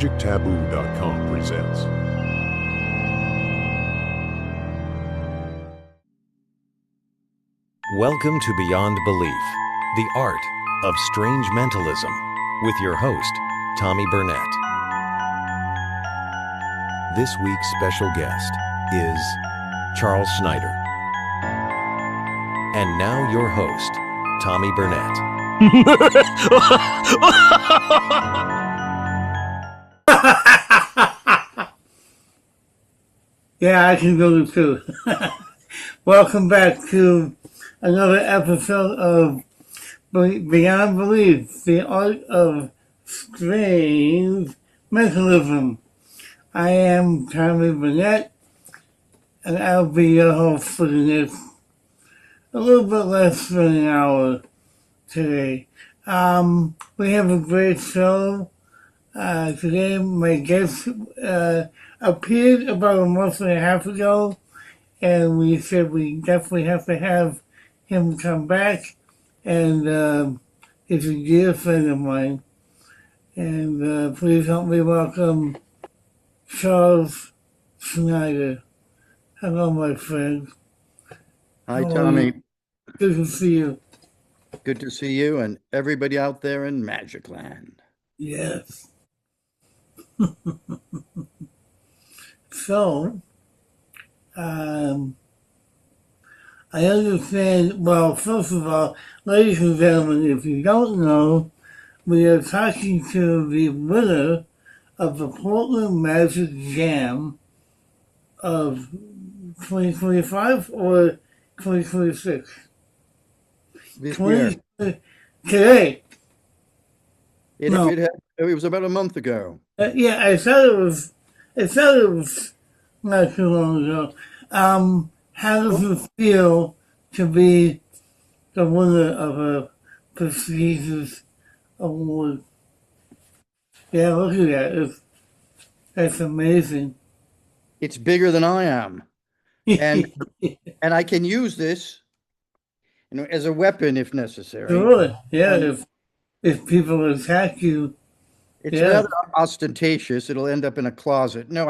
MagicTaboo.com presents. Welcome to Beyond Belief, the art of strange mentalism, with your host, Tommy Burnett. This week's special guest is Charles Schneider. And now your host, Tommy Burnett. Yeah, I can go too. Welcome back to another episode of Beyond Belief, the art of strange mentalism. I am Tommy Burnett, and I'll be your host for the next a little bit less than an hour today. We have a great show. Today, my guest appeared about a month and a half ago, and we said we definitely have to have him come back. And he's a dear friend of mine. And please help me welcome Charles Schneider. Hello, my friend. Hi, Tommy. Good to see you. Good to see you and everybody out there in Magic Land. Yes. So, I understand, well, first of all, ladies and gentlemen, if you don't know, we are talking to the winner of the Portland Magic Jam of 2025 or 2026? This year. Today. It was about a month ago. Yeah, I thought it was not too long ago. How does it feel to be the winner of a prestigious award? Yeah, look at that. That's amazing. It's bigger than I am. And I can use this, as a weapon if necessary. Sure. Yeah, if people attack you. It's rather ostentatious. It'll end up in a closet. No,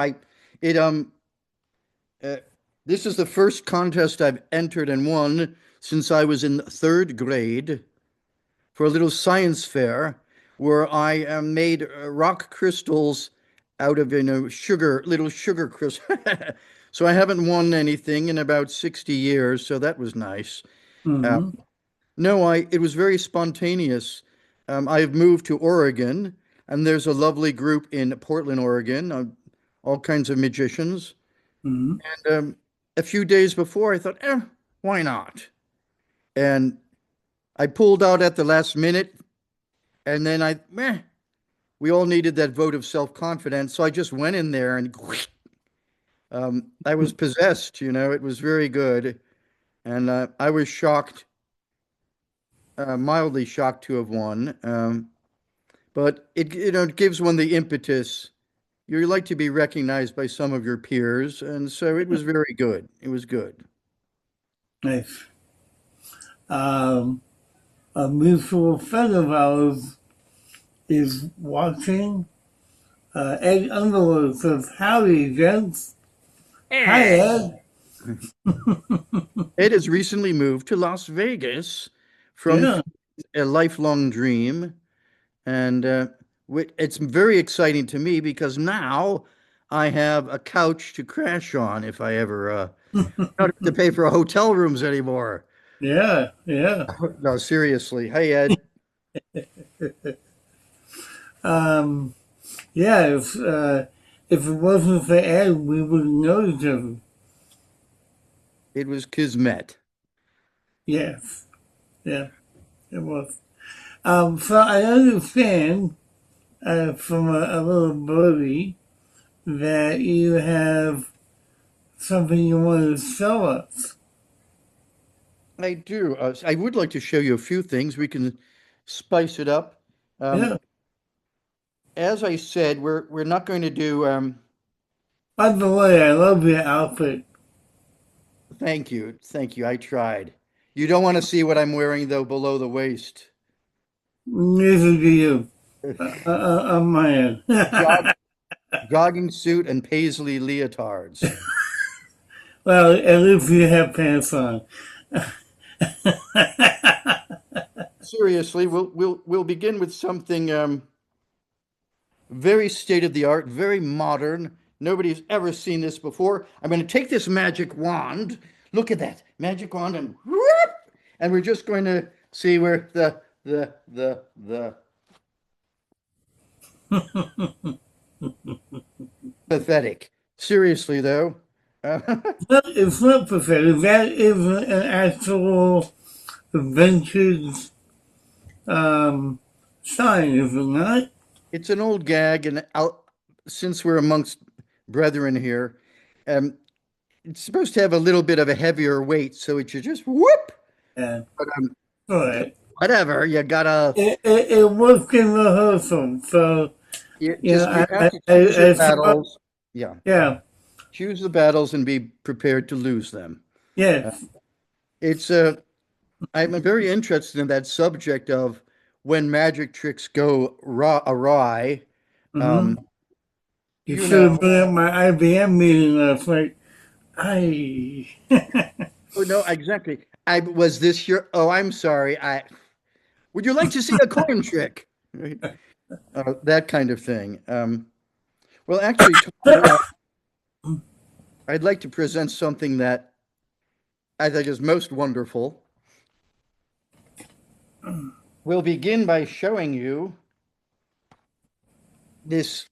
this is the first contest I've entered and won since I was in third grade for a little science fair where I made rock crystals out of little sugar crystals. So I haven't won anything in about 60 years, so that was nice. Mm-hmm. It was very spontaneous. I've moved to Oregon, and there's a lovely group in Portland, Oregon, all kinds of magicians. Mm-hmm. And a few days before, I thought, why not? And I pulled out at the last minute, and then we all needed that vote of self-confidence, so I just went in there and I was possessed, it was very good. And I was shocked, mildly shocked to have won. But it gives one the impetus. You like to be recognized by some of your peers, and so it was very good. It was good. Nice. A mutual friend of ours is watching. Ed Underwood says, "Howdy, gents." Hi, Ed. Ed has recently moved to Las Vegas from a lifelong dream. And it's very exciting to me because now I have a couch to crash on if I ever don't have to pay for hotel rooms anymore. Yeah. No, seriously. Hey, Ed. If it wasn't for Ed, we wouldn't know each other. It was Kismet. Yes. Yeah, it was. So I understand from a little birdie that you have something you want to show us. I do. I would like to show you a few things. We can spice it up. As I said, we're not going to do. By the way, I love your outfit. Thank you. I tried. You don't want to see what I'm wearing though below the waist. Neither do you. On my end. jogging suit and paisley leotards. Well, at least you have pants on. Seriously, we'll begin with something very state of the art, very modern. Nobody's ever seen this before. I'm going to take this magic wand. Look at that magic wand, and whoop, and we're just going to see where the pathetic. Seriously though, It's not pathetic. That is an actual vintage sign, is it not? it's an old gag, and since we're amongst brethren here, um, it's supposed to have a little bit of a heavier weight, so it should just whoop. Yeah. But All right. whatever, you gotta It worked in rehearsal, so you you know, you have to choose your battles. Yeah, yeah, choose the battles and be prepared to lose them. yes, It's I'm very interested in that subject of when magic tricks go awry. mm-hmm. Um, You you should know, have been at my IBM meeting last night. I, oh no, exactly. I was this your. Oh, I'm sorry. I would you like to see a coin trick? Right? That kind of thing. Well, actually, tomorrow, I'd like to present something that I think is most wonderful. We'll begin by showing you this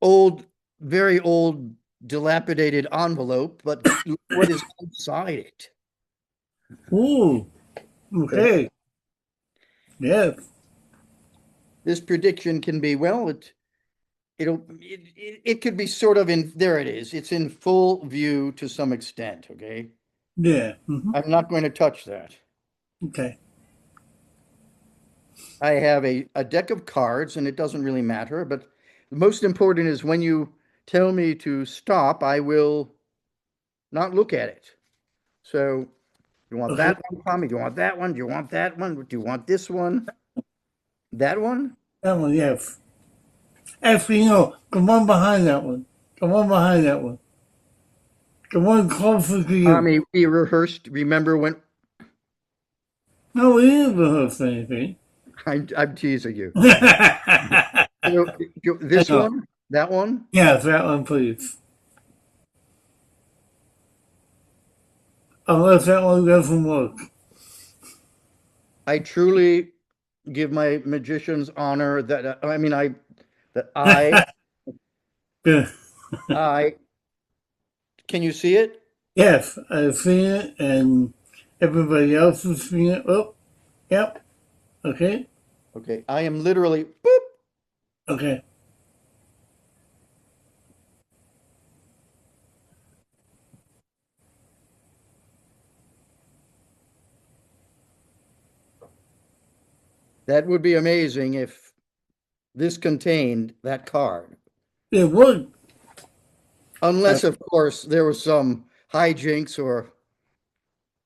old, very old, dilapidated envelope, but what is inside it? ooh, okay, yes, This prediction can be, well, it could be sort of in, there it is. It's in full view to some extent, okay? yeah, mm-hmm. I'm not going to touch that. Okay, I have a deck of cards, and it doesn't really matter, but the most important is when you tell me to stop, I will not look at it. So, you want okay. that one, Tommy? Do you want that one? Do you want that one? Do you want this one? That one? That one, yes. Actually, no, the one behind that one. The one behind that one. The one closer to you. Tommy, we rehearsed. Remember when No, we didn't rehearse anything. I'm teasing you. I This know. one? That one? Yes, that one, please. Unless that one doesn't work. I truly give my magician's honor that I mean that I can you see it? Yes, I've seen it, and everybody else has seen it. Oh, yep. Okay, Okay, I am literally boop. okay. That would be amazing if this contained that card. It would. Unless, of course, there was some hijinks or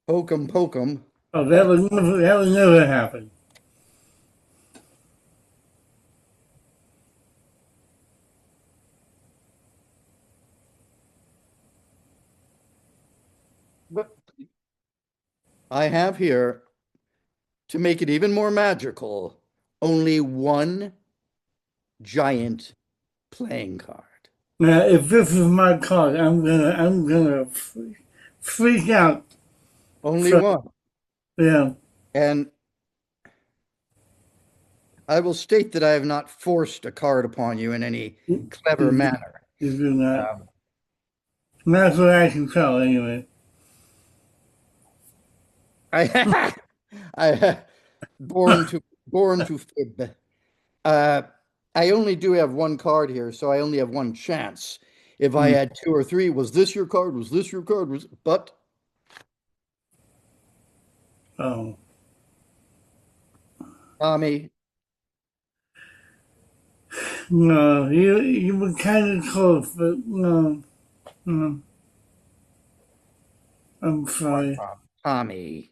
hokum pokum. Oh, that would never happen. But I have here, to make it even more magical, only one giant playing card. Now, if this is my card, I'm gonna freak out. Only So, one. yeah. And I will state that I have not forced a card upon you in any clever manner. You do not. Um, That's what I can tell, anyway. I, I born to fib. Uh, I only do have one card here, so I only have one chance. If I had two or three, was this your card? Was this your card? But Oh, Tommy, no, you were kind of close, but no, no. I'm sorry. Tommy.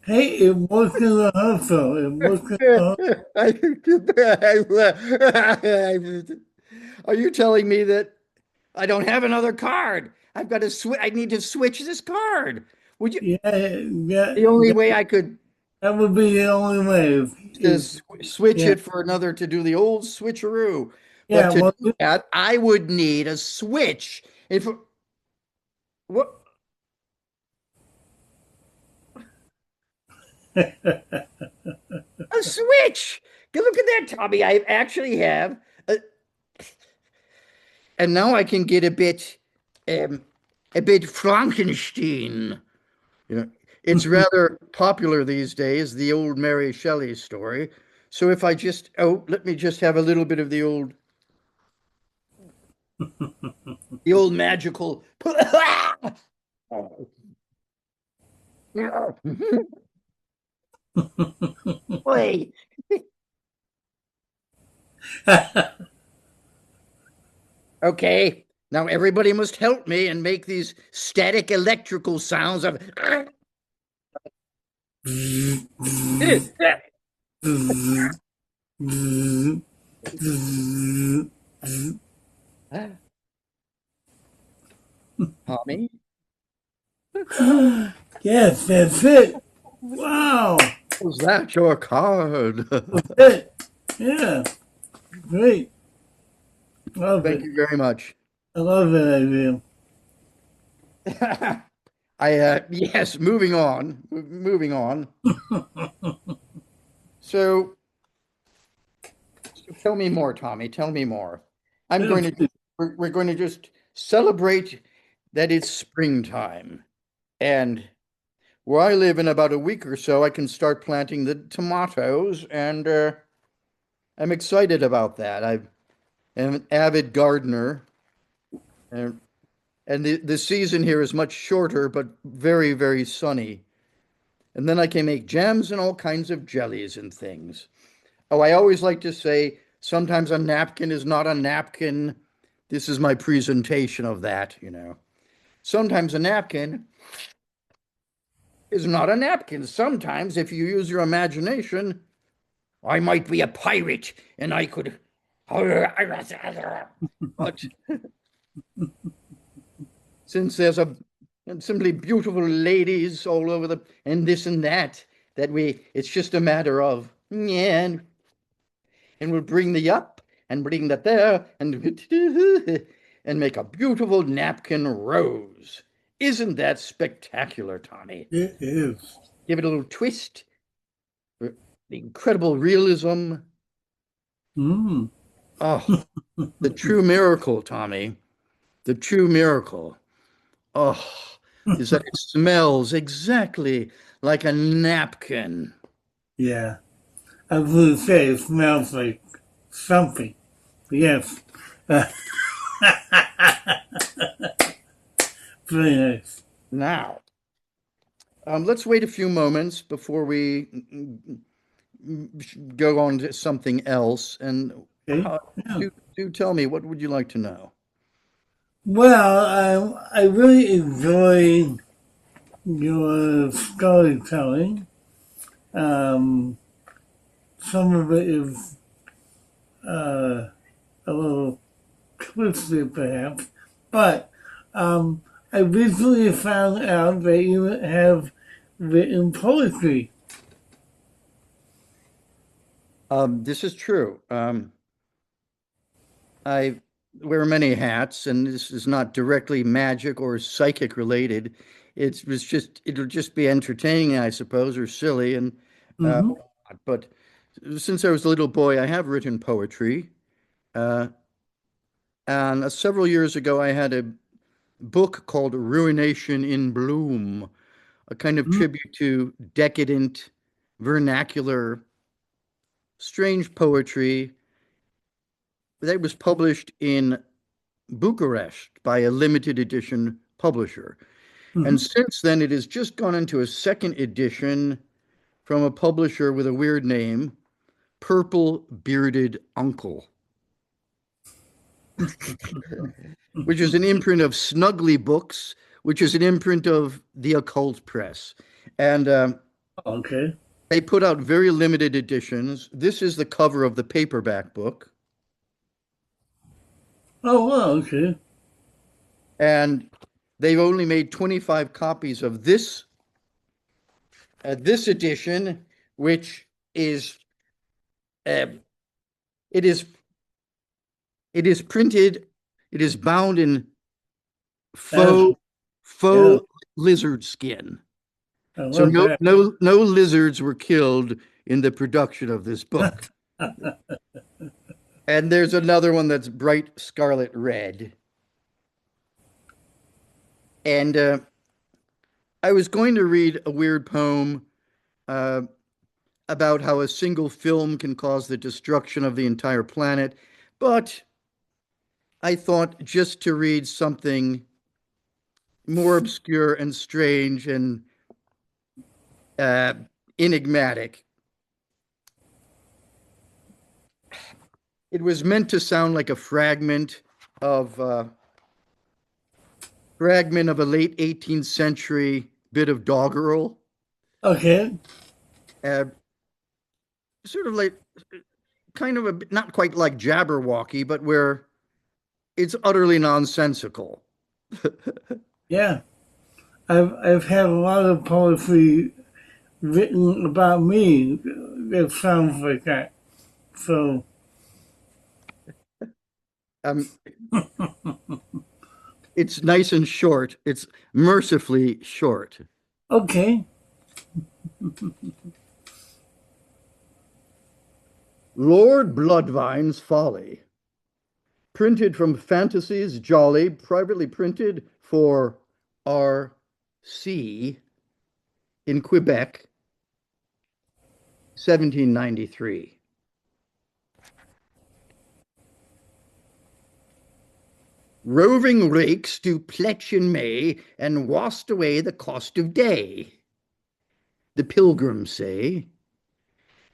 Hey, it worked in the hustle. It worked in the hustle. I Are you telling me that I don't have another card? I've got to switch. I need to switch this card. Would you? Yeah, yeah, The only way I could that would be the only way. is switch Yeah, it for another to do the old switcheroo. But yeah. to Well, do that, I would need a switch. If what a switch. Look at that, Tommy. I actually have a, and now I can get um, a bit Frankenstein. You know, it's rather popular these days, the old Mary Shelley story. So if I just, oh, let me just have a little bit of the old magical. Wait. Okay. Now everybody must help me and make these static electrical sounds of. Tommy? yes, that's it. Wow, Was that your card? that's it. Yeah, great. Love Thank it. you very much. I love that idea. Yes, moving on. So, tell me more, Tommy. Tell me more. I'm going to, we're going to just celebrate that it's springtime. And where I live, in about a week or so, I can start planting the tomatoes, and I'm excited about that. I am an avid gardener, and the season here is much shorter, but very, very sunny. And then I can make jams and all kinds of jellies and things. Oh, I always like to say sometimes a napkin is not a napkin. This is my presentation of that, you know. Sometimes a napkin is not a napkin. Sometimes, if you use your imagination, I might be a pirate and I could. But since there's a simply beautiful ladies all over the and this and that, it's just a matter of yeah, and we'll bring the up and bring that there and and make a beautiful napkin rose. Isn't that spectacular, Tommy? It is. Give it a little twist, the incredible realism. Mm. Oh, the true miracle, Tommy. The true miracle. Oh, is that it smells exactly like a napkin. Yeah, I was going to say it smells like something. Yes, very nice. Now, let's wait a few moments before we go on to something else. And Okay. Yeah. do tell me, what would you like to know? Well, I really enjoy your storytelling. Um, some of it is a little twisted, perhaps, but I recently found out that you have written poetry. This is true. I wear many hats, and this is not directly magic or psychic related. It'll just be entertaining, I suppose, or silly. And uh, Mm-hmm. but since I was a little boy, I have written poetry. Uh, and several years ago, I had a book called Ruination in Bloom, a kind of tribute to decadent, vernacular, strange poetry that was published in Bucharest by a limited edition publisher. Mm-hmm. And since then, it has just gone into a second edition from a publisher with a weird name, Purple Bearded Uncle, which is an imprint of Snuggly Books, which is an imprint of the Occult Press. And Okay. they put out very limited editions. This is the cover of the paperback book. Oh, wow, okay. And they've only made 25 copies of this edition, which is uh, it is it is printed, it is bound in That's, faux yeah, faux lizard skin. I So love no that. no no lizards were killed in the production of this book. And there's another one that's bright scarlet red. And I was going to read a weird poem uh, about how a single film can cause the destruction of the entire planet, but I thought just to read something more obscure and strange and uh, enigmatic. It was meant to sound like a of fragment of a late 18th century bit of doggerel, Okay. uh, sort of like kind of not quite like Jabberwocky, but where it's utterly nonsensical. Yeah. I've had a lot of poetry written about me that sounds like that. So, Um, it's nice and short. It's mercifully short. okay. Lord Bloodvine's Folly, printed from Fantasies Jolly, privately printed for R.C. in Quebec, 1793. Roving rakes do pletch in May and wast away the cost of day. The pilgrims say,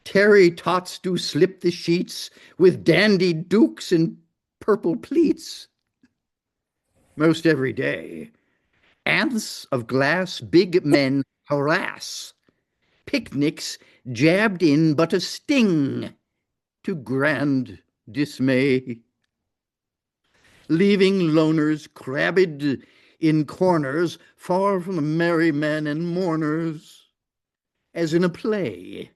Terry tots do slip the sheets with dandy dukes and purple pleats. Most every day, ants of glass big men harass. Picnics jabbed in but a sting to grand dismay. Leaving loners crabbed in corners far from the merry men and mourners. As in a play,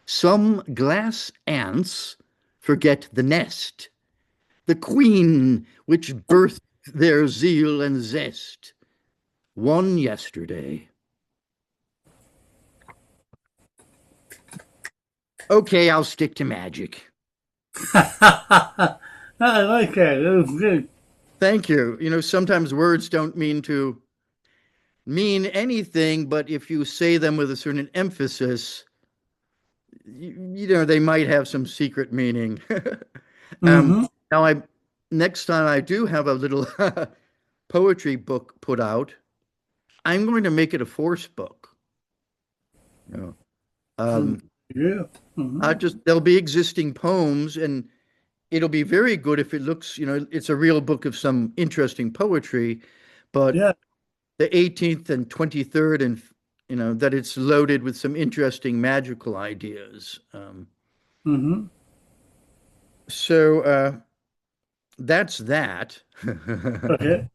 some glass ants forget the nest, the queen which birthed their zeal and zest. One yesterday. Okay, I'll stick to magic. I like that. That was good. Thank you. You know, sometimes words don't mean anything, but if you say them with a certain emphasis, you know, they might have some secret meaning. um, Mm-hmm. now, next time I do have a little poetry book put out, I'm going to make it a force book. You know, um, Yeah. Mm-hmm. there'll be existing poems, and it'll be very good if it looks, you know, it's a real book of some interesting poetry, but Yeah. the 18th and 23rd, and you know that it's loaded with some interesting magical ideas. Mm-hmm. So that's that. Okay.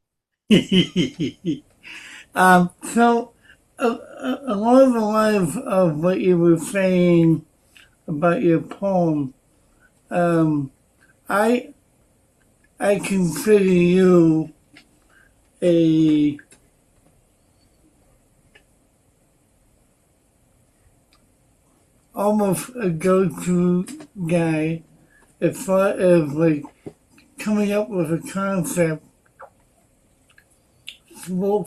So along the lines of what you were saying about your poem, um, I I consider you a almost a go-to guy as far as like coming up with a concept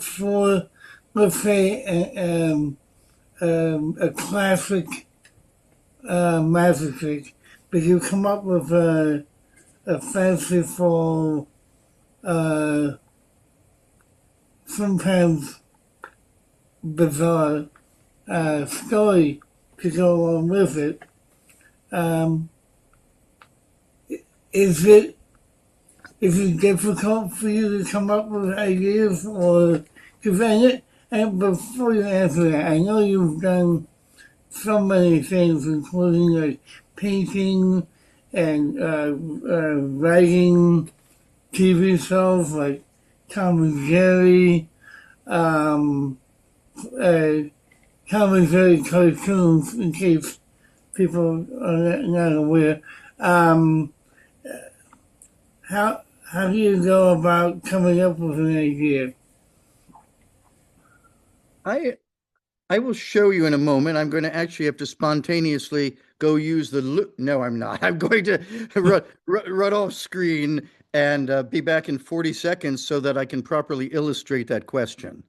for let's say a classic magic trick, but you come up with a fanciful, uh, sometimes bizarre story to go along with it. Um, is it is it difficult for you to come up with ideas, or because and before you answer that, I know you've done so many things, including like painting and writing TV shows like Tom and Jerry, um, uh, Tom and Jerry cartoons, in case people are not aware. Um, how do you go about coming up with an idea? I I will show you in a moment. I'm going to actually have to spontaneously go use the no, I'm not. I'm going to run off screen and be back in 40 seconds so that I can properly illustrate that question.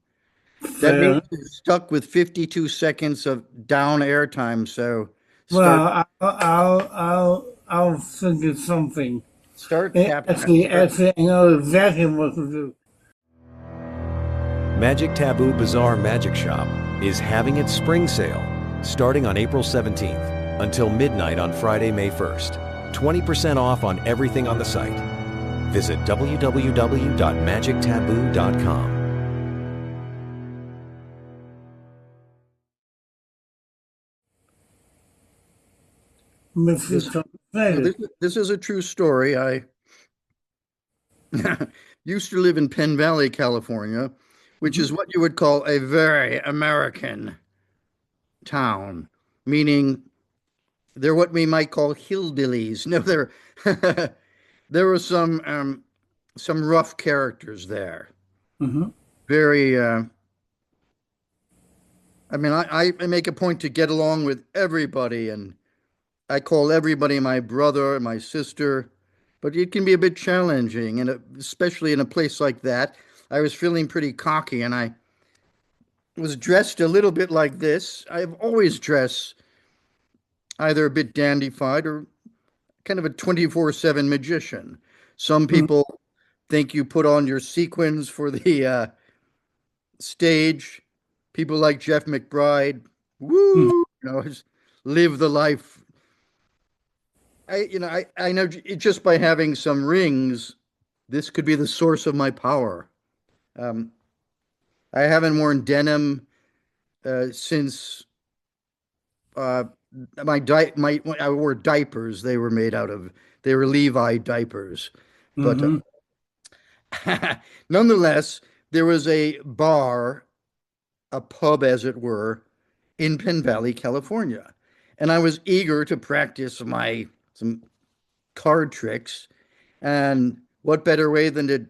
That means So, you're stuck with 52 seconds of down airtime. So start well, I'll think of something. start tap Actually, I know exactly what to do. Magic Taboo Bazaar Magic Shop is having its spring sale starting on April 17th until midnight on Friday, May 1st. 20% off on everything on the site. Visit www.magictaboo.com. Mr. this. Charles So Schneider. this is a true story. I used to live in Penn Valley, California, which is what you would call a very American town, meaning they're what we might call hillbillies. No, they're there were some rough characters there. Mm-hmm. Very I mean I make a point to get along with everybody, and I call everybody my brother and my sister, but it can be a bit challenging, and especially in a place like that. I was feeling pretty cocky, and I was dressed a little bit like this. I've always dressed either a bit dandified or kind of a 24/7 magician. Some people think you put on your sequins for the stage. People like Jeff McBride, woo, just live the life. I know just by having some rings, this could be the source of my power. Um, I haven't worn denim since uh, my I wore diapers. They were Levi diapers, but Mm-hmm. nonetheless, there was a bar, a pub, as it were, in Penn Valley, California, and I was eager to practice my some card tricks. And what better way than to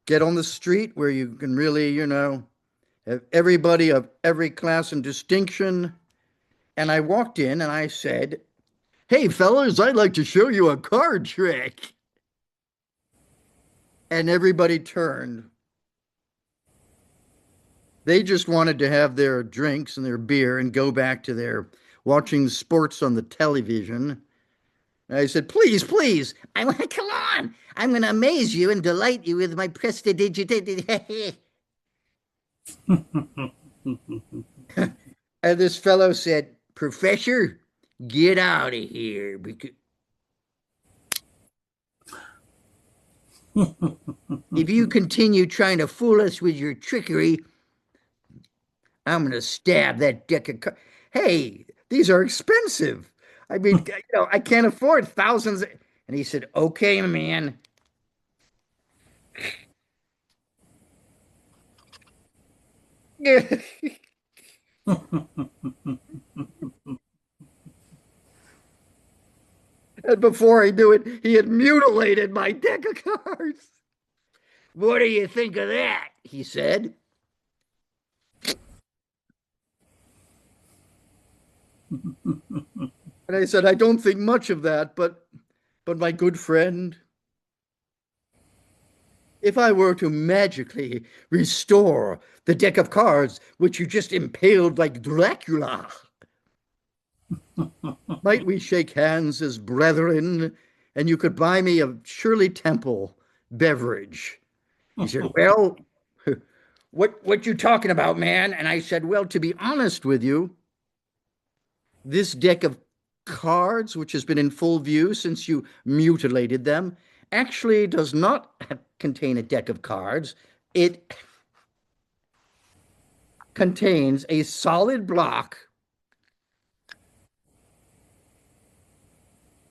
get on the street where you can really, have everybody of every class and distinction. And I walked in and I said, "Hey, fellas, I'd like to show you a card trick." And everybody turned. They just wanted to have their drinks and their beer and go back to their watching sports on the television. And I said, "Please, please, I want to come on. I'm going to amaze you and delight you with my prestidigitated." And this fellow said, "Professor, get out of here. If you continue trying to fool us with your trickery, I'm going to stab that deck of cards. Hey, these are expensive. I mean, I can't afford thousands." And he said, "Okay, man." And before I knew it, he had mutilated my deck of cards. "What do you think of that?" he said. And I said, "I don't think much of that, but my good friend, if I were to magically restore the deck of cards which you just impaled like Dracula, might we shake hands as brethren, and you could buy me a Shirley Temple beverage?" He said, "Well, what you talking about, man?" And I said, "Well, to be honest with you, this deck of cards, which has been in full view since you mutilated them, actually does not contain a deck of cards. It contains a solid block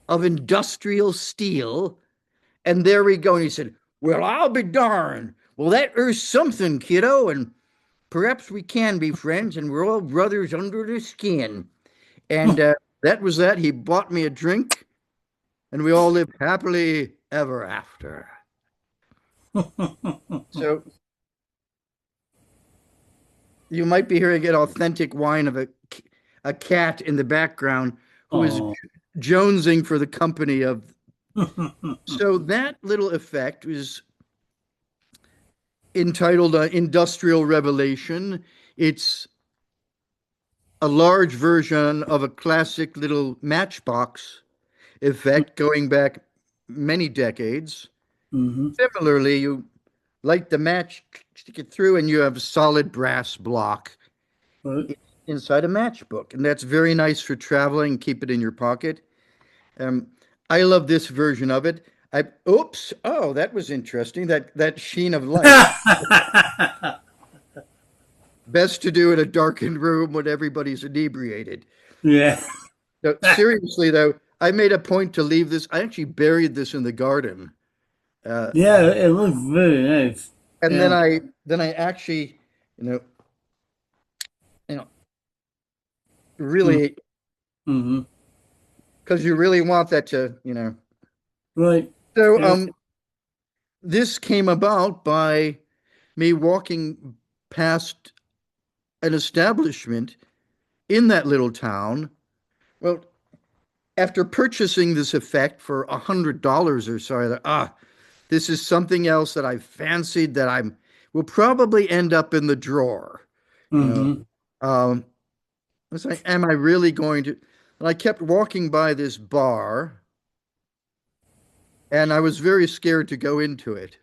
of industrial steel And there we go. And he said, well, I'll be darned. Well, that is something, kiddo. And perhaps we can be friends and we're all brothers under the skin. And that was that. He bought me a drink and we all lived happily ever after. So you might be hearing an authentic whine of a cat in the background who is Oh. jonesing for the company of. So that little effect was entitled Industrial Revelation. It's a large version of a classic little matchbox effect going back many decades. Hmm. Similarly, you light the match, stick it through, and you have a solid brass block Right. inside a matchbook. And that's very nice for traveling, keep it in your pocket. Um, I love this version of it. Oops, oh, that was interesting. That sheen of light. Best to do in a darkened room when everybody's inebriated. Yeah. No, seriously though, I made a point to leave this. I actually buried this in the garden, uh, Yeah, it looks very nice. and Yeah. then I actually, you know, you know, really, Mm-hmm. because you really want that to, Right. So, Yeah. this came about by me walking past an establishment in that little town. Well, after purchasing this effect for $100 or so, I thought, this is something else that I fancied that I'm will probably end up in the drawer. You know, Mm-hmm. um, it's like, am I really going to? And I kept walking by this bar, and I was very scared to go into it.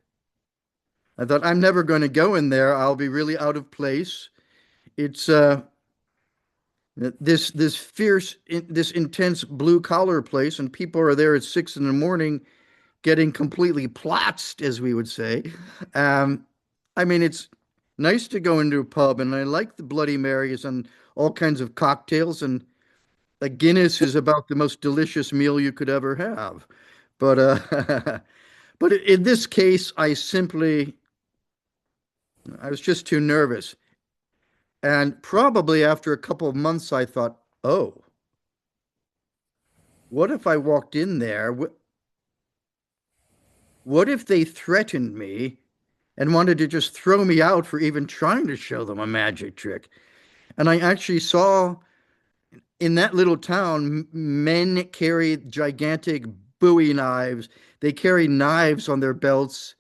I thought, I'm never going to go in there. I'll be really out of place. It's this fierce, this intense blue collar place, and people are there at 6 in the morning getting completely platzed, as we would say. Um, I mean, it's nice to go into a pub, and I like the Bloody Marys and all kinds of cocktails, and a Guinness is about the most delicious meal you could ever have. But but in this case, I was just too nervous. And probably after a couple of months, I thought, oh, what if I walked in there? What if they threatened me and wanted to just throw me out for even trying to show them a magic trick? And I actually saw in that little town, men carry gigantic Bowie knives. They carry knives on their belts,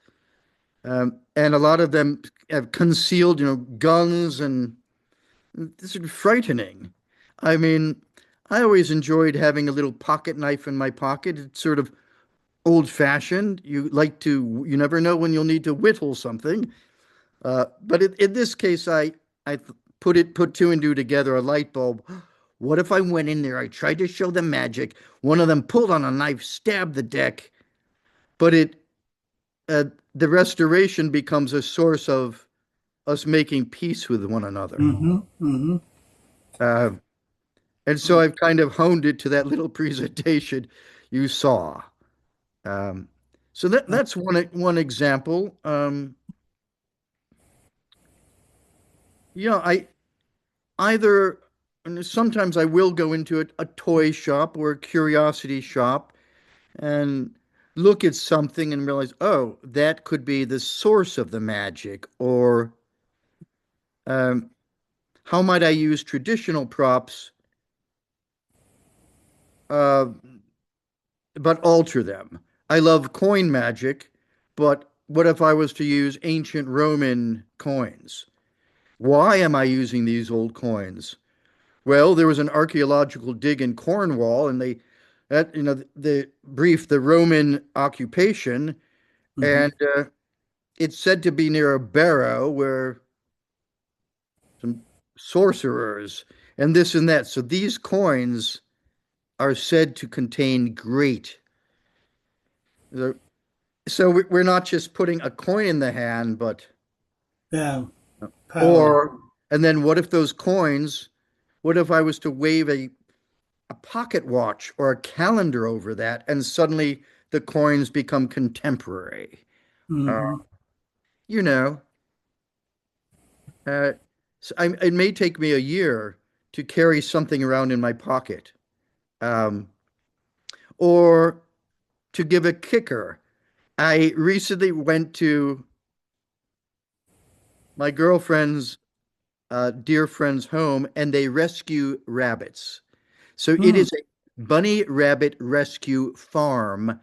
and a lot of them have concealed, guns, and this is frightening. I mean, I always enjoyed having a little pocket knife in my pocket. It's sort of old-fashioned. You never know when you'll need to whittle something. But in this case, I put two and two together, a light bulb. What if I went in there? I tried to show them magic. One of them pulled on a knife, stabbed the deck, but the restoration becomes a source of us making peace with one another. Mm-hmm. Mm-hmm. Uh, and so I've kind of honed it to that little presentation you saw. Um, so that's one example. Yeah, I either and sometimes I will go into a toy shop or a curiosity shop and look at something and realize, oh, that could be the source of the magic, or um, how might I use traditional props, uh, but alter them? I love coin magic, but what if I was to use ancient Roman coins? Why am I using these old coins? Well, there was an archaeological dig in Cornwall, and the brief the Roman occupation, Mm-hmm. and it's said to be near a barrow where some sorcerers and this and that. So these coins are said to contain great. So we're not just putting a coin in the hand, but Yeah. Power. or and then what if those coins? What if I was to wave a pocket watch or a calendar over that, and suddenly the coins become contemporary. Uh, Mm-hmm. you know, uh, it may take me a year to carry something around in my pocket, um, or to give a kicker. I recently went to my girlfriend's dear friend's home, and they rescue rabbits. So it Mm. is a bunny rabbit rescue farm.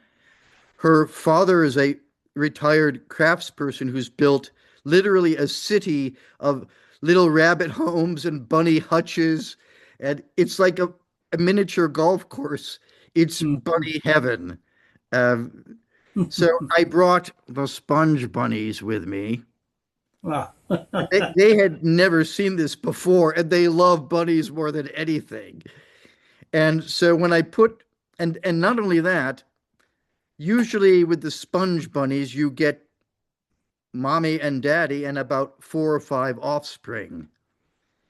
Her father is a retired craftsperson who's built literally a city of little rabbit homes and bunny hutches. And it's like a miniature golf course. It's Mm. bunny heaven. Um, so I brought the sponge bunnies with me. Wow. They had never seen this before, and they love bunnies more than anything. And so when I put, and not only that, usually with the sponge bunnies, you get mommy and daddy and about 4 or 5 offspring.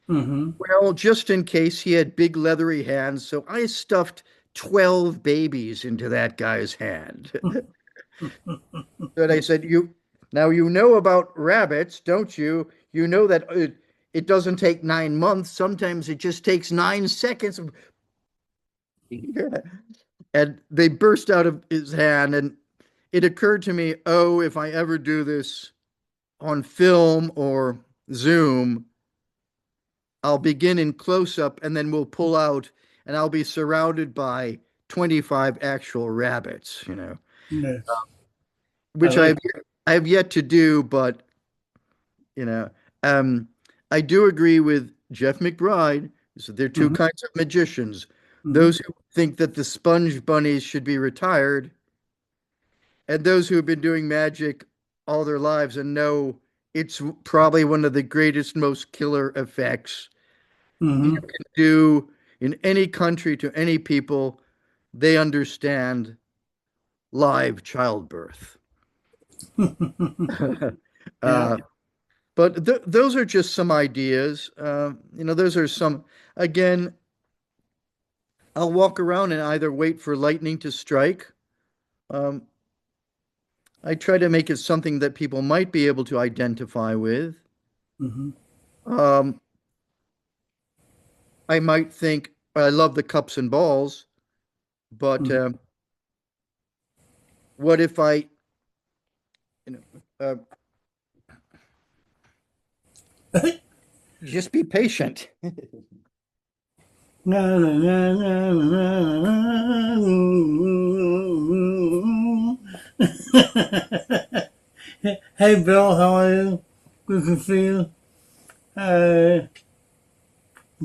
Mm-hmm. Well, just in case he had big leathery hands, so I stuffed 12 babies into that guy's hand. And I said, "You now you know about rabbits, don't you? You know that it doesn't take 9 months. Sometimes it just takes 9 seconds." And they burst out of his hand, and it occurred to me, oh, if I ever do this on film or Zoom, I'll begin in close up and then we'll pull out and I'll be surrounded by 25 actual rabbits, Yes. I which like. I have yet to do, but you know, um, I do agree with Jeff McBride. So there are two Mm-hmm. kinds of magicians: Mm-hmm. those who think that the sponge bunnies should be retired, and those who have been doing magic all their lives and know it's probably one of the greatest, most killer effects you Mm-hmm. can do in any country to any people. They understand live childbirth. Yeah. uh, but those are just some ideas. Those are some, again, I'll walk around and either wait for lightning to strike. Um, I try to make it something that people might be able to identify with. Mm-hmm. Um, I might think I love the cups and balls, but Mm-hmm. what if I, you know, just be patient. Na, na, na, na, na, na. Hey Bill, how are you? Good to see you. Uh,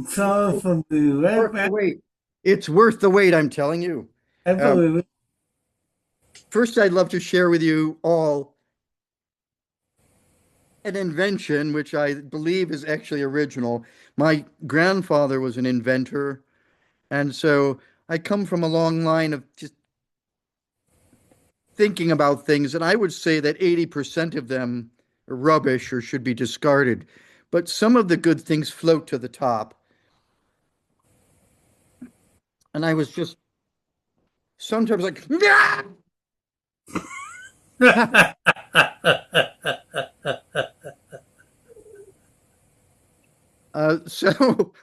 sorry for the right Worth the back. wait. It's worth the wait, I'm telling you. I Um, believe it. First, I'd love to share with you all an invention, which I believe is actually original. My grandfather was an inventor, and so I come from a long line of just thinking about things, and I would say that 80% of them are rubbish or should be discarded. But some of the good things float to the top. And I was just sometimes like, "Ah!" So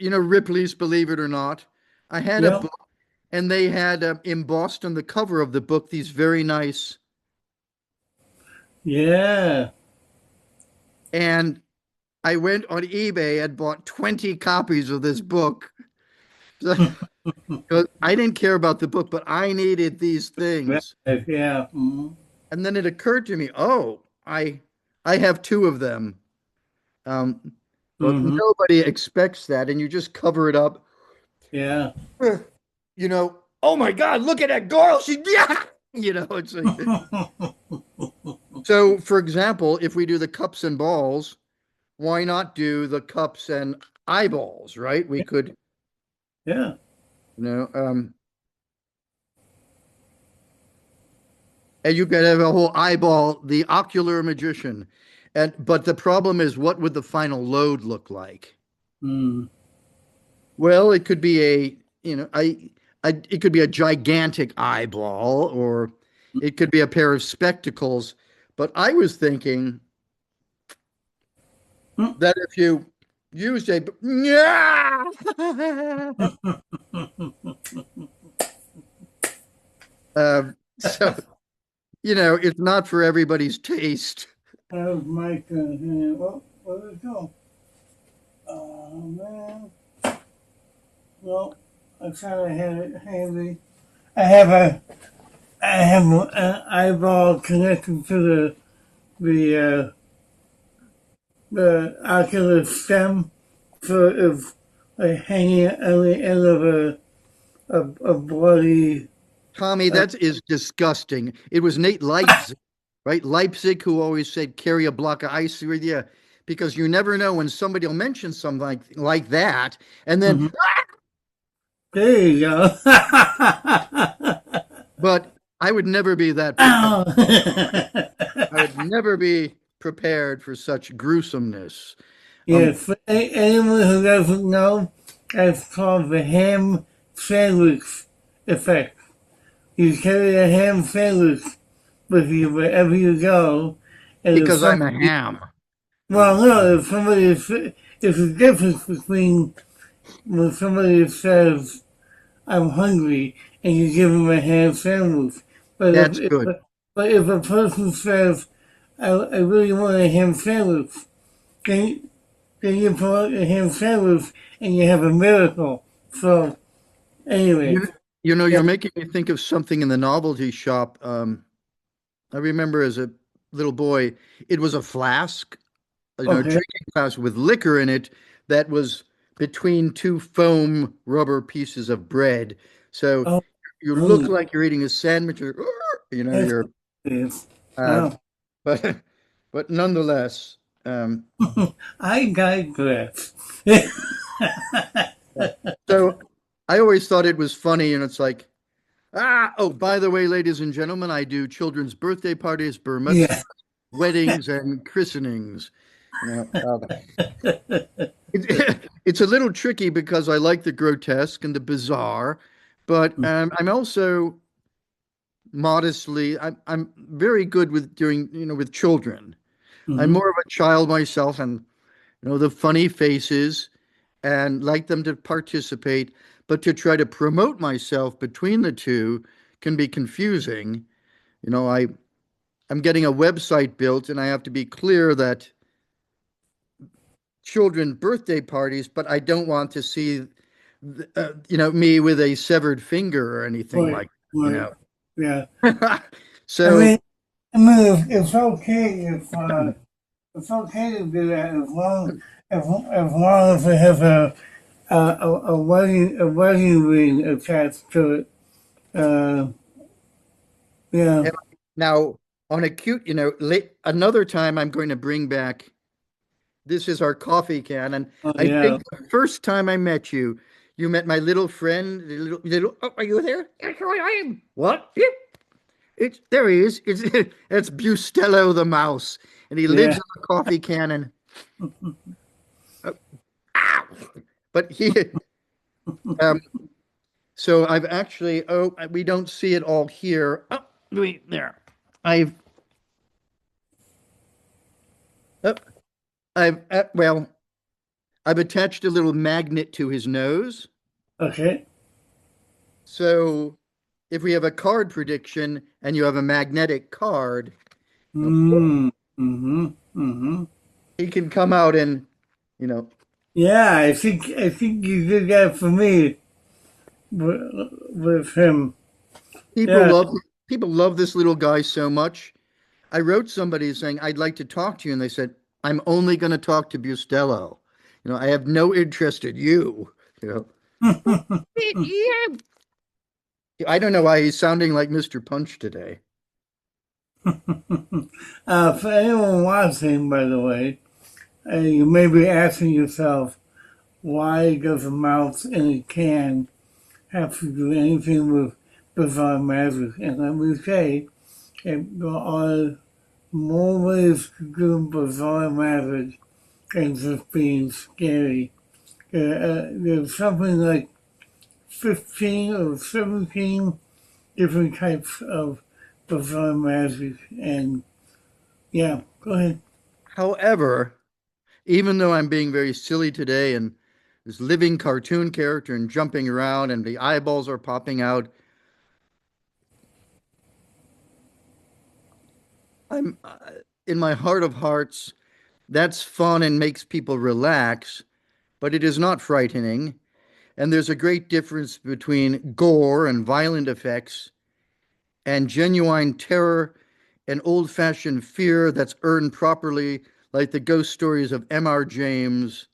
Ripley's Believe It or Not. I had a Yep. book, and they had embossed on the cover of the book these very nice, Yeah. and I went on eBay and bought 20 copies of this book. Because I didn't care about the book, but I needed these Right. things. Yeah. Mm-hmm. And then it occurred to me, oh, I have 2 of them. Um, but Mm-hmm. nobody expects that, and you just cover it up. Yeah. Oh my God, look at that girl. Yeah. It's like, so for example, if we do the cups and balls, why not do the cups and eyeballs, right? We could, Yeah. you know, um, and you could have a whole eyeball, the ocular magician. But the problem is, what would the final load look like? Mm. Well, it could be it could be a gigantic eyeball, or it could be a pair of spectacles. But I was thinking Hmm? that if you used a, yeah, so it's not for everybody's taste. That was my turn here. Oh, where'd it go? Oh, man. Well, I kind of had it handy. I have a, I have an eyeball connected to the ocular stem, so if like hanging on the end of a bloody. Tommy, Uh, that is disgusting. It was Nate Leipzig, right? Leipzig, who always said carry a block of ice with you, because you never know when somebody will mention something like that, and then, mhm. There you go. but I would never be that prepared. Ow. I would never be prepared for such gruesomeness. Um, Yes, for anyone who doesn't know, that's called the ham sandwich effect. You carry a ham sandwich with you wherever you go, and if because I'm a somebody, ham. well, no, if somebody, there's a difference between when somebody says, I'm hungry, and you give them a ham sandwich. But That's good. if a person says, I really want a ham sandwich, then, then you pull out a ham sandwich and you have a miracle. So, anyway, You, you're yeah, making me think of something in the novelty shop. I remember as a little boy, it was a flask, okay. drinking flask with liquor in it that was between two foam rubber pieces of bread. So Oh, you look oh, like you're eating a sandwich, or that's yes. uh, Wow. but but nonetheless, I digress. yeah. So I always thought it was funny, and it's like, oh, by the way, ladies and gentlemen, I do children's birthday parties, bar mitzvahs, Yeah. weddings, and christenings. You know, it's a little tricky because I like the grotesque and the bizarre, but I'm also modestly, I'm very good with doing, with children. I'm Mm-hmm. more of a child myself, and the funny faces, and like them to participate, but to try to promote myself between the two can be confusing. I'm getting a website built, and I have to be clear that children birthday parties, but I don't want to see, me with a severed finger or anything Right, like, you right. know. Yeah. I So mean, it's okay if it's okay to do that as long as it has a wedding ring attached to it. Uh, yeah. and now on a cute, another time I'm going to bring back. This is our coffee can, and Oh I yeah. think the first time I met you, you met my little friend. Oh, are you there? Yes, I am. What? Yeah. It's there he is. It's Bustello the mouse, and he lives Yeah. in the coffee can. And uh, ow! But he, um, so I've actually. Oh, we don't see it all here. Oh, wait there. I've, oh, well, I've attached a little magnet to his nose. Okay. So if we have a card prediction and you have a magnetic card, Mm. Mm-hmm. Mm-hmm. he can come out and, you know, Yeah, I think you did that for me with him. people Yeah. love people love this little guy so much. I wrote somebody saying, I'd like to talk to you, and they said, I'm only going to talk to Bustello. I have no interest in you. Yeah. I don't know why he's sounding like Mr. Punch today. For anyone watching, by the way, you may be asking yourself, why does a mouse in a can have to do anything with bizarre magic? And let me say, there are more ways to do bizarre magic than just being scary. There's something like 15 or 17 different types of bizarre magic. And yeah, go ahead. However, even though I'm being very silly today and this living cartoon character and jumping around and the eyeballs are popping out, I'm in my heart of hearts, that's fun and makes people relax, but it is not frightening. And there's a great difference between gore and violent effects and genuine terror and old-fashioned fear that's earned properly, like the ghost stories of M.R. James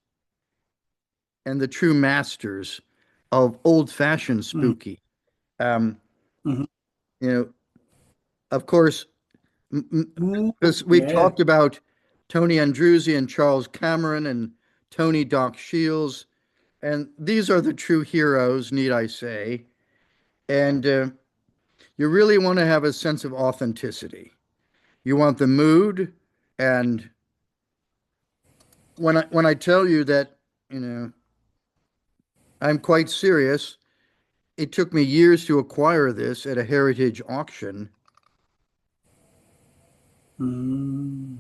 and the true masters of old-fashioned Mm-hmm. spooky. Um, you know, of course, because we've Yeah. talked about Tony Andruzzi and Charles Cameron and Tony Doc Shields, and these are the true heroes, need I say. And you really want to have a sense of authenticity. You want the mood, and when I tell you that, you know, I'm quite serious. It took me years to acquire this at a heritage auction. Mm-hmm.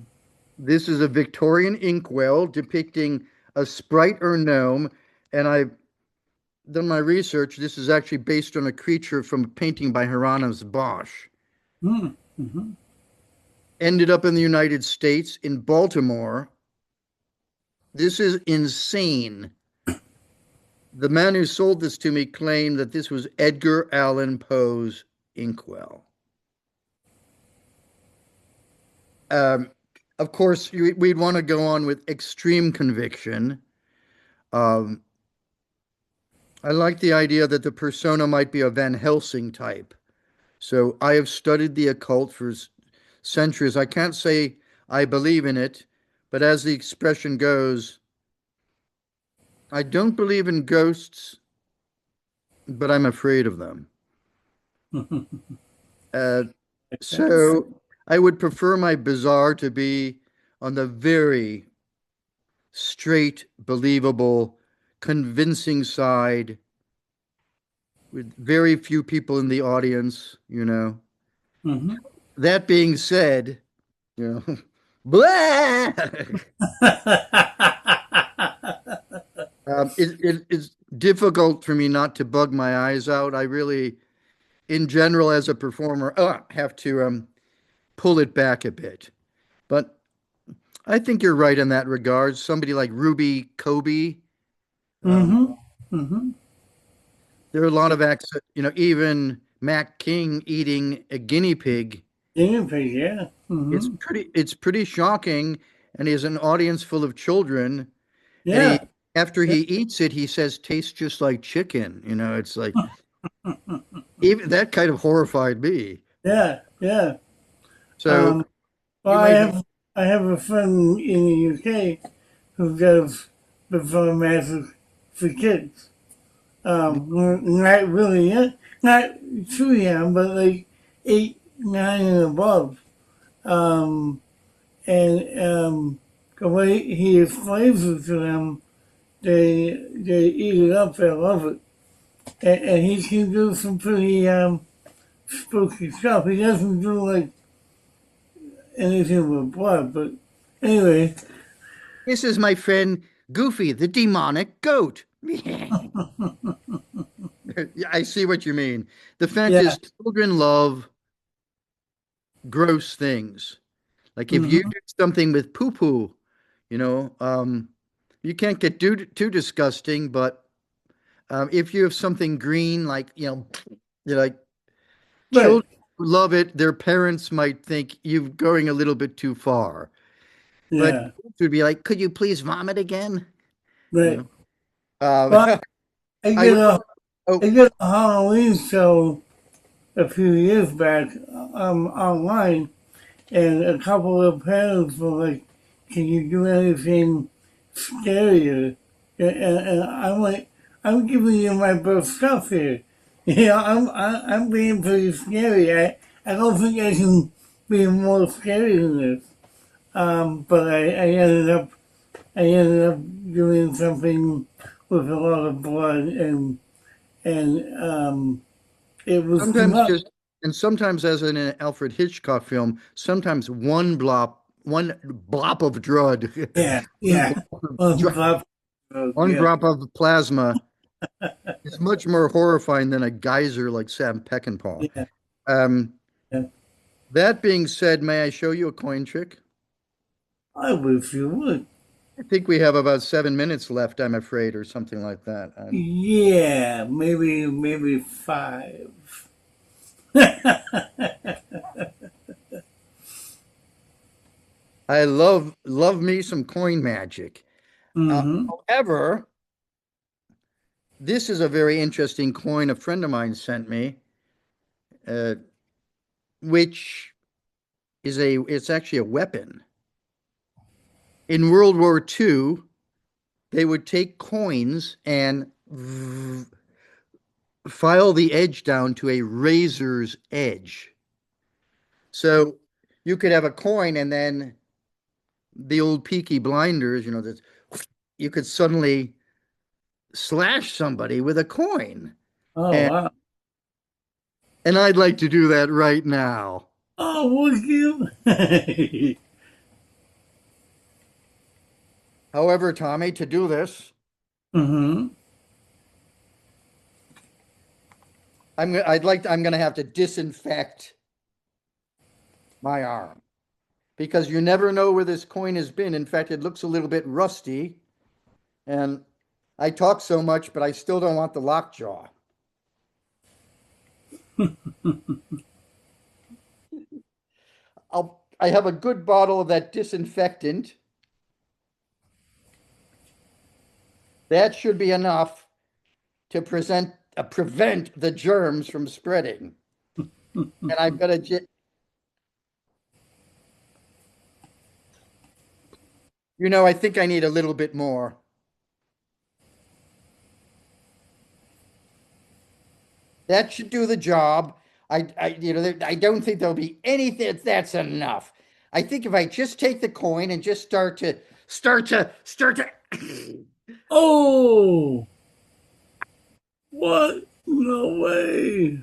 This is a Victorian inkwell depicting a sprite or gnome, and I've done my research. This is actually based on a creature from a painting by Hieronymus Bosch. Mm-hmm. Ended up in the United States, in Baltimore. This is insane. The man who sold this to me claimed that this was Edgar Allan Poe's inkwell. Of course, we'd want to go on with extreme conviction. Um, I like the idea that the persona might be a Van Helsing type. So I have studied the occult for centuries. I can't say I believe in it, but as the expression goes, I don't believe in ghosts, but I'm afraid of them. Uh, so I would prefer my bizarre to be on the very straight, believable, convincing side with very few people in the audience, you know. Mm-hmm. That being said, you know, blah! It's difficult for me not to bug my eyes out. I really, in general, as a performer, have to pull it back a bit. But I think you're right in that regard. Somebody like Ruby Kobe, um, Mm-hmm. Mm-hmm. there are a lot of acts, you know, even Mac King eating a guinea pig. Yeah. Mm-hmm. It's pretty shocking. And he has an audience full of children. And Yeah. after he eats it, he says, tastes just like chicken. You know, it's like, even that kind of horrified me. Yeah. Yeah. So Um, well, you may be, I have a friend in the UK who does bizarre magic for kids. Not really young, not too young, but like 8, 9 and above. Um, and the way he explains it to them, they eat it up. They love it, and he can do some pretty spooky stuff. He doesn't do like anything with blood, but anyway. this is my friend Goofy, the demonic goat. Yeah, I see what you mean. The fact Yeah. is, children love gross things. Like if you Mm-hmm. do something with poo poo, you know, you can't get too disgusting, but if you have something green, like, you know, you're like, Right. children love it. Their parents might think you're going a little bit too far, but Yeah. it would be like, could you please vomit again? You Right. know, Well, I I did would. a Oh, I did a Halloween show a few years back online, and a couple of parents were like, "Can you do anything scarier?" And I'm like, "I'm giving you my best stuff here. You know, I'm being pretty scary. I don't think I can be more scary than this." But I ended up doing something with a lot of blood, and it was too Sometimes much. just, and sometimes as in an Alfred Hitchcock film, sometimes one blop of drug, Yeah, one yeah. blop of Well, dr- one yeah, drop of plasma is much more horrifying than a geyser like Sam Peckinpah. yeah, Um, yeah. that being said, may I show you a coin trick? I wish you would. I think we have about 7 minutes left, I'm afraid, or something like that. Yeah, maybe five. I love me some coin magic. Mm-hmm. However, this is a very interesting coin a friend of mine sent me, uh, which it's actually a weapon. In World War II, they would take coins and file the edge down to a razor's edge. So you could have a coin and then the old Peaky Blinders, that you could suddenly slash somebody with a coin. Oh And, wow. and I'd like to do that right now. Oh, would you? However, Tommy, to do this, Mm-hmm. I'm going to have to disinfect my arm because you never know where this coin has been. In fact, it looks a little bit rusty, and I talk so much, but I still don't want the lockjaw. I have a good bottle of that disinfectant. That should be enough to prevent the germs from spreading. And I've got to, I think I need a little bit more. That should do the job. I don't think there'll be anything that's enough. I think if I just take the coin and just start to Oh, what? No way.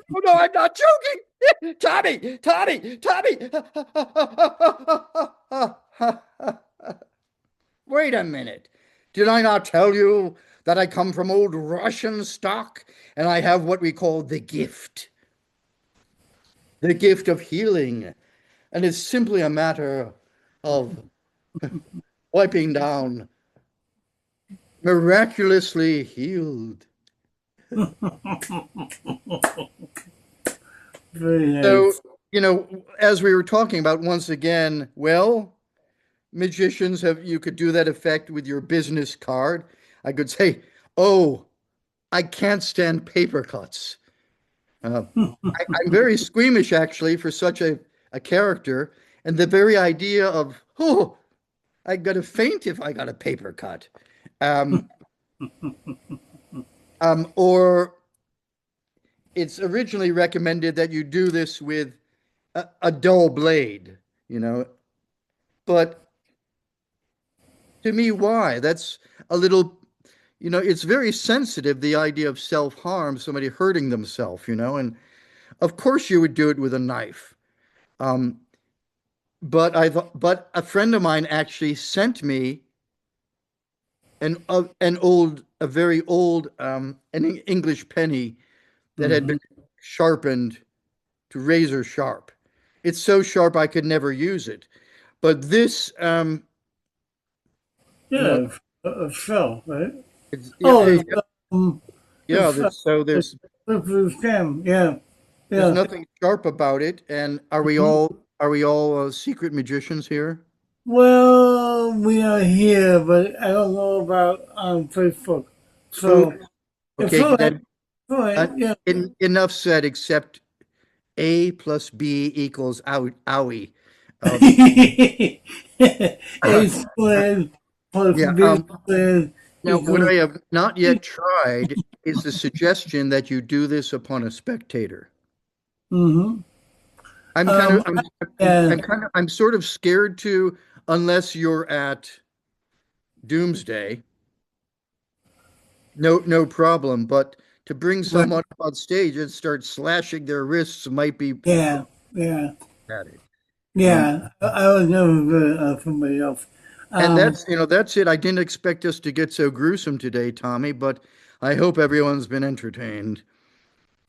Oh no, I'm not joking. Tommy. Wait a minute. Did I not tell you that I come from old Russian stock and I have what we call the gift of healing? And it's simply a matter of wiping down, miraculously healed. Very So, nice. as we were talking about once again, well, magicians you could do that effect with your business card. I could say, oh, I can't stand paper cuts. I'm very squeamish actually for such a character. And the very idea of, oh, I got to faint if I got a paper cut. Um, or it's originally recommended that you do this with a dull blade, but to me, why? That's a little, it's very sensitive, the idea of self-harm, somebody hurting themselves, and of course you would do it with a knife. Um, but a friend of mine actually sent me a very old an English penny that had Mm-hmm. been sharpened to razor sharp. It's so sharp I could never use it. But this, you know, Yeah, a shell, right? it's Oh, yeah, yeah. it's There's slippery stem. Yeah, there's yeah. nothing sharp about it. And Mhm. are we all secret magicians here? Well, we are here, but I don't know about on Facebook. Oh, So it's okay. all right. Then All right. Yeah. enough said. Except A plus B equals owie. Um, A squared plus yeah. B squared Now, what equals. I have not yet tried is the suggestion that you do this upon a spectator. Mm-hmm. I'm kind of, yeah, I'm sort of scared to, unless you're at Doomsday. No problem. But to bring right, someone up on stage and start slashing their wrists might be yeah, yeah, problematic. Um, yeah. I would never do somebody else. and Um, that's it. I didn't expect us to get so gruesome today, Tommy, but I hope everyone's been entertained.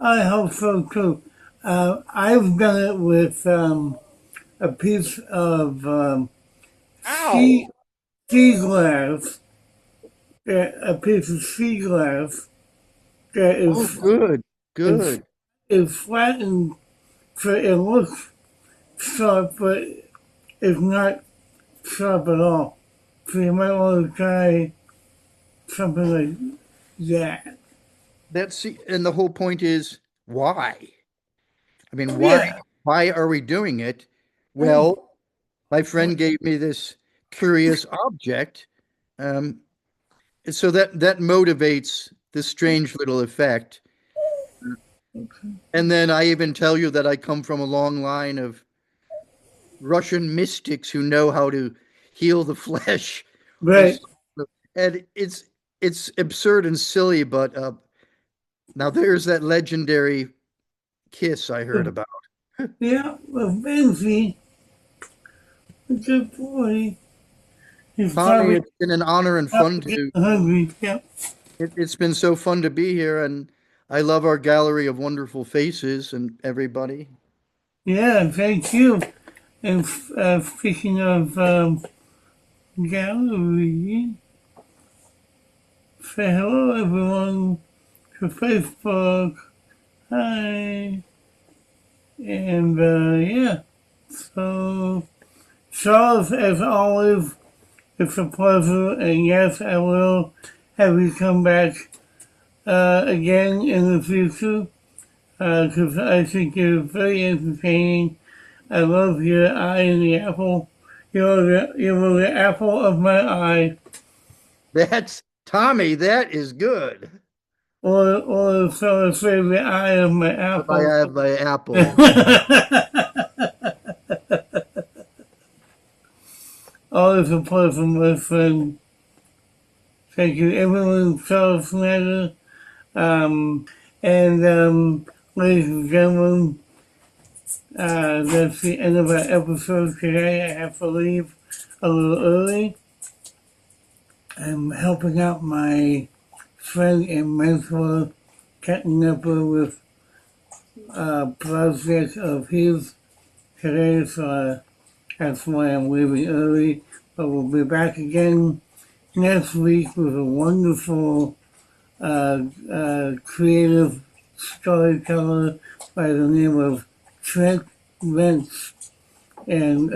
I hope so too. I've done it with a piece of Ow! sea glass, a piece of sea glass that Oh, good, is, good. is flattened so it looks sharp, but it's not sharp at all. So you might want to try something like that. And the whole point is why? I mean, Yeah. why are we doing it? Oh, Well, my friend gave me this curious object. Um, so that motivates this strange little effect. And then I even tell you that I come from a long line of Russian mystics who know how to heal the flesh or right. and it's absurd and silly, but now there's that legendary kiss I heard about. Yeah, well, Benji, a good boy. He's Tommy, probably it's been an honor and fun getting to hungry. Yeah. it's been so fun to be here, and I love our gallery of wonderful faces and everybody. Yeah, thank you. And speaking of gallery, say hello everyone to Facebook. Hi. And yeah, so Charles, as always, it's a pleasure. And yes, I will have you come back again in the future because I think you're very entertaining. I love your eye in the apple. You're the apple of my eye, That's Tommy, that is good. or so I say, the eye of my If I apple. have my apple. Always a pleasure, my friend. Thank you, everyone. Charles Schneider. And ladies and gentlemen, that's the end of our episode today. I have to leave a little early. I'm helping out my friend and mentor, Captain Nipper, with a project of his today, so that's why I'm leaving early. But we'll be back again next week with a wonderful creative storyteller by the name of Trent Lentz. And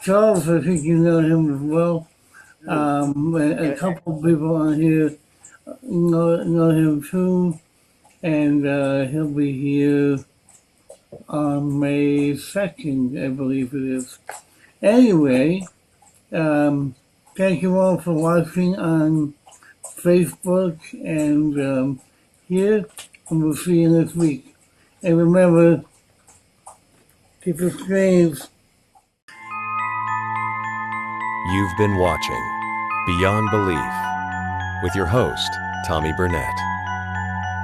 Charles, I think you know him as well. A couple of people on here know him too. And he'll be here on May 2nd, I believe it is. Anyway, thank you all for watching on Facebook and here, and we'll see you next week. And remember, keep it strange. You've been watching Beyond Belief with your host, Tommy Burnett.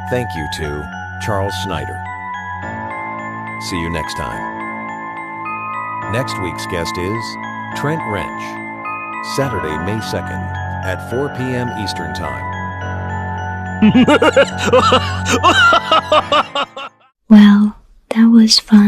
Thank you to Charles Schneider. See you next time. Next week's guest is Trent Wrench, Saturday, May 2nd at 4 p.m. Eastern Time. Well, that was fun.